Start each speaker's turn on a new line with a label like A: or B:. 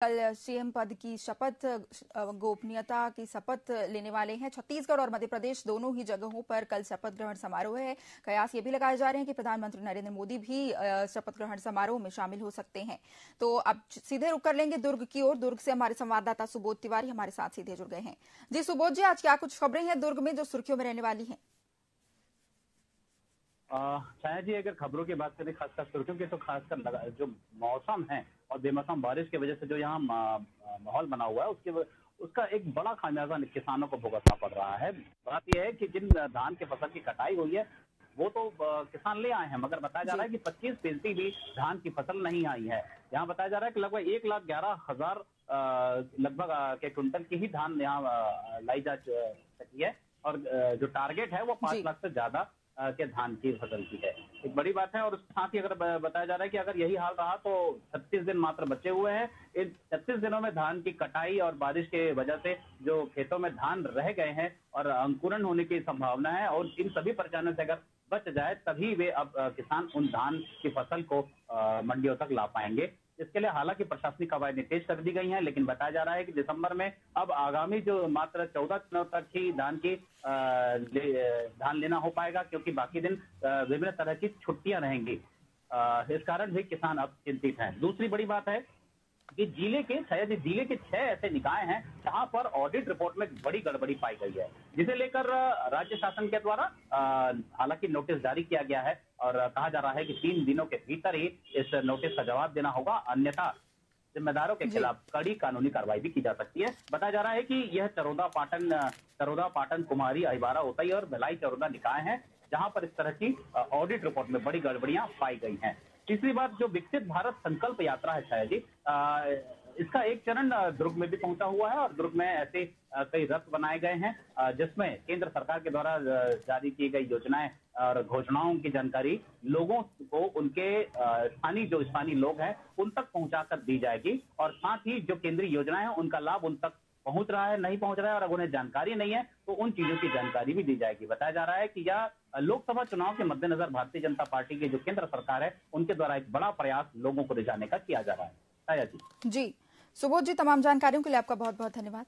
A: कल सीएम पद की शपथ गोपनीयता की शपथ लेने वाले हैं। छत्तीसगढ़ और मध्य प्रदेश दोनों ही जगहों पर कल शपथ ग्रहण समारोह है। कयास ये भी लगाए जा रहे हैं कि प्रधानमंत्री नरेंद्र मोदी भी शपथ ग्रहण समारोह में शामिल हो सकते हैं। तो अब सीधे रुक कर लेंगे दुर्ग की ओर। दुर्ग से हमारे संवाददाता सुबोध तिवारी हमारे साथ सीधे जुड़ गए हैं। जी सुबोध जी, आज क्या कुछ खबरें हैं दुर्ग में जो सुर्खियों में रहने वाली हैं?
B: छाया जी, अगर खबरों की बात करें खासकर सुर्खियों की, तो खासकर जो मौसम है और बेमौसम बारिश की वजह से जो यहाँ माहौल बना हुआ है उसका एक बड़ा खामियाजा किसानों को भुगतना पड़ रहा है। बात यह है कि जिन धान की फसल की कटाई हुई है वो तो किसान ले आए हैं, मगर बताया जा रहा है कि 25% भी धान की फसल नहीं आई है। यहाँ बताया जा रहा है कि लगभग 1,11,000 लगभग के क्विंटल की ही धान यहाँ लाई जा सकी है, और जो टारगेट है वो 5 लाख से ज्यादा के धान की फसल की है। एक बड़ी बात है। और उसके साथ ही अगर बताया जा रहा है कि अगर यही हाल रहा तो 36 दिन मात्र बचे हुए हैं। इन 36 दिनों में धान की कटाई और बारिश के वजह से जो खेतों में धान रह गए हैं और अंकुरण होने की संभावना है, और इन सभी परेशानियों से अगर बच जाए तभी वे अब किसान उन धान की फसल को मंडियों तक ला पाएंगे। इसके लिए हालांकि प्रशासनिक कवायदें तेज कर दी गई हैं, लेकिन बताया जा रहा है कि दिसंबर में अब आगामी जो मात्र 14 दिनों तक ही धान लेना हो पाएगा, क्योंकि बाकी दिन विभिन्न तरह की छुट्टियां रहेंगी। इस कारण भी किसान अब चिंतित हैं। दूसरी बड़ी बात है कि जिले के 6 ऐसे निकाय हैं जहां पर ऑडिट रिपोर्ट में बड़ी गड़बड़ी पाई गई है, जिसे लेकर राज्य शासन के द्वारा हालांकि नोटिस जारी किया गया है, और कहा जा रहा है कि 3 दिनों के भीतर ही इस नोटिस का जवाब देना होगा, अन्यथा जिम्मेदारों के खिलाफ कड़ी कानूनी कार्रवाई भी की जा सकती है। बताया जा रहा है कि यह चरोदा पाटन, कुमारी, अहिबारा, उतई और भिलाई चरोदा निकाय हैं जहां पर इस तरह की ऑडिट रिपोर्ट में बड़ी गड़बड़ियां पाई गई हैं। तीसरी बात, जो विकसित भारत संकल्प यात्रा है छाया जी, इसका एक चरण दुर्ग में भी पहुंचा हुआ है, और दुर्ग में ऐसे कई रथ बनाए गए हैं जिसमें केंद्र सरकार के द्वारा जारी की गई योजनाएं और घोषणाओं की जानकारी लोगों को उनके स्थानीय लोग हैं उन तक पहुंचाकर दी जाएगी, और साथ ही जो केंद्रीय योजनाएं हैं उनका लाभ उन तक पहुंच रहा है, नहीं पहुंच रहा है, और अगर उन्हें जानकारी नहीं है तो उन चीजों की जानकारी भी दी जाएगी। बताया जा रहा है कि यह लोकसभा चुनाव के मद्देनजर भारतीय जनता पार्टी की जो केंद्र सरकार है उनके द्वारा एक बड़ा प्रयास लोगों को रिझाने का किया जा रहा है।
A: जी सुबोध जी, तमाम जानकारियों के लिए आपका बहुत बहुत धन्यवाद।